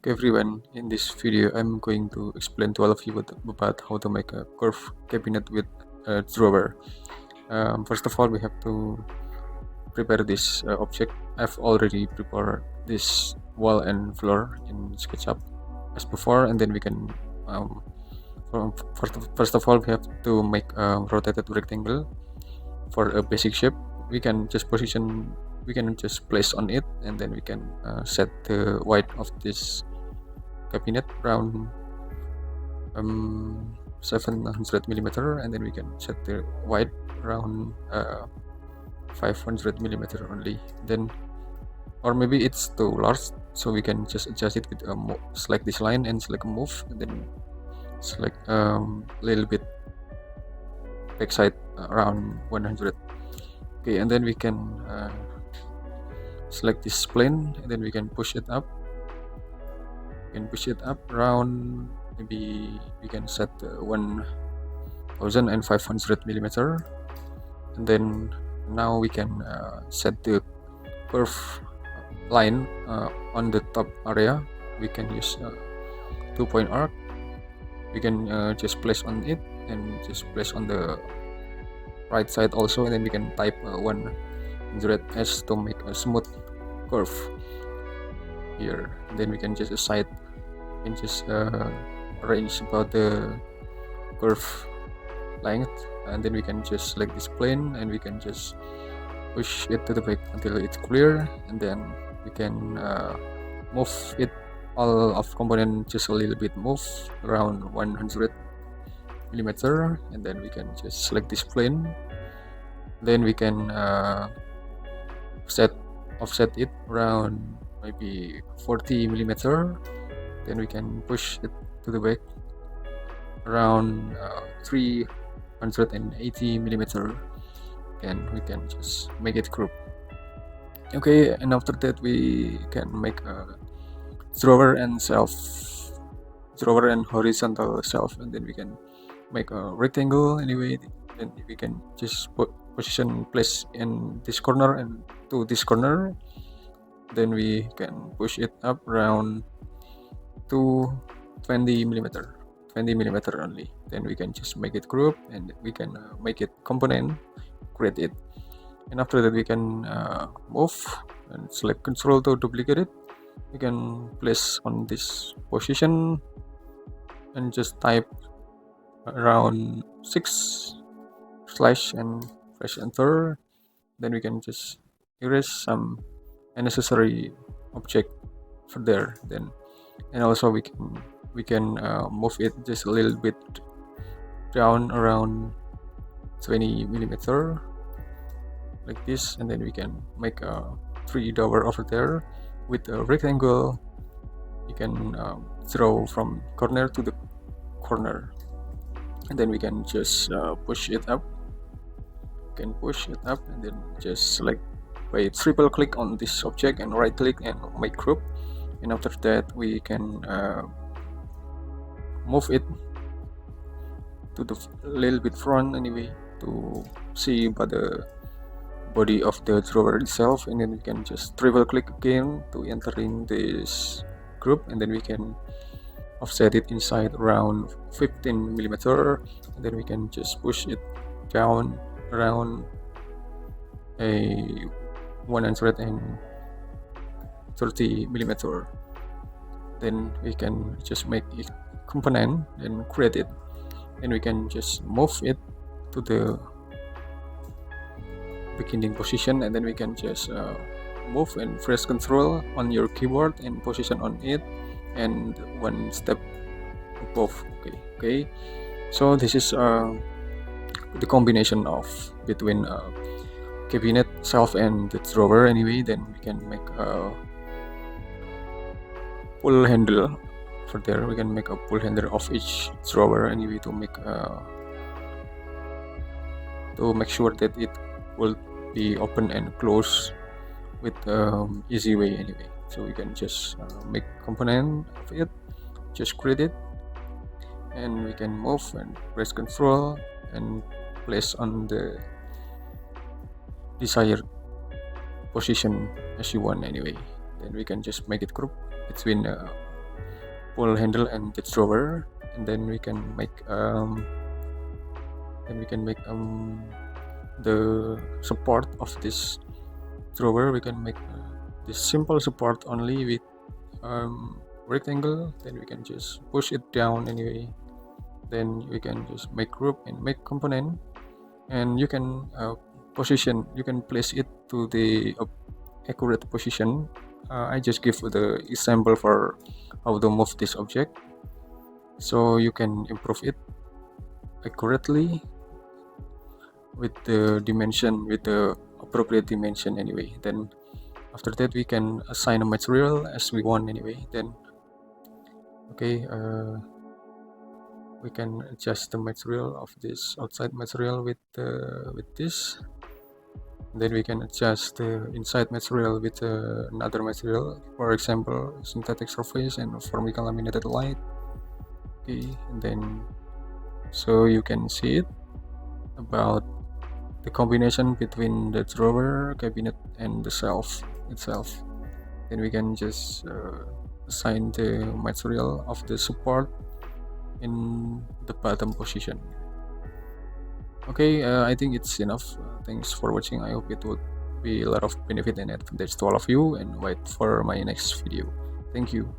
Everyone, in this video I'm going to explain to all of you about how to make a curved cabinet with a drawer. First of all, we have to prepare this object. I've already prepared this wall and floor in Sketchup as before, and then we can first of all we have to make a rotated rectangle for a basic shape. We can just place on it, and then we can set the height of this cabinet around 700 millimeter, and then we can set the height around 500 millimeter only. Then, or maybe it's too large, so we can just adjust it with select this line and select move, and then select a little bit backside around 100. Okay, and then we can select this plane, and then we can push it up. Around, maybe we can set 1500 millimeter, and then now we can set the curve line on the top area. We can use 2-point arc. We can just place on it and just place on the right side also, and then we can type 100s to make a smooth curve here. And then we can just aside and just arrange about the curve length, and then we can just select this plane and we can just push it to the back until it's clear, and then we can move it all of component just a little bit, move around 100 millimeter, and then we can just select this plane. Then we can offset it around maybe 40 millimeter. Then we can push it to the back around 380 millimeter, and we can just make it group. Okay, and after that we can make a drawer and horizontal shelf, and then we can make a rectangle anyway. Then we can just place in this corner and to this corner. Then we can push it up around to 20 millimeter only. Then we can just make it group, and we can make it component, create it, and after that we can move and select Control to duplicate it. We can place on this position and just type around 6 slash and press enter. Then we can just erase some unnecessary object for there. Then, and also we can move it just a little bit down around 20 millimeter like this, and then we can make a 3 door over there with a rectangle. You can draw from corner to the corner, and then we can just push it up. And then just select by triple click on this object and right click and make group, and after that we can move it to the little bit front anyway to see by the body of the drawer itself, and then we can just triple click again to enter in this group, and then we can offset it inside around 15 millimeter, and then we can just push it down around a 130 millimeter. Then we can just make it component and create it, and we can just move it to the beginning position, and then we can just move and press Control on your keyboard and position on it and one step above. Okay, so this is the combination of between cabinet, shelf, and the drawer anyway. Then we can make a pull handle for there. We can make a pull handle of each drawer anyway to make sure that it will be open and close with easy way anyway. So we can just make component of it, just create it, and we can move and press Control and place on the desired position as you want anyway. Then we can just make it group between pull handle and this drawer, and then we can make the support of this drawer. We can make this simple support only with rectangle. Then we can just push it down anyway. Then we can just make group and make component, and you can position. You can place it to the accurate position. I just give the example for how to move this object, so you can improve it accurately with the dimension, with the appropriate dimension anyway. Then after that we can assign a material as we want anyway. Then okay, we can adjust the material of this outside material with this. Then we can adjust the inside material with another material, for example synthetic surface and formica laminated light. Okay, and then so you can see it about the combination between the drawer, cabinet, and the shelf itself. Then we can just assign the material of the support in the bottom position. Okay, I think it's enough. Thanks for watching. I hope it would be a lot of benefit and advantage to all of you, and wait for my next video. Thank you.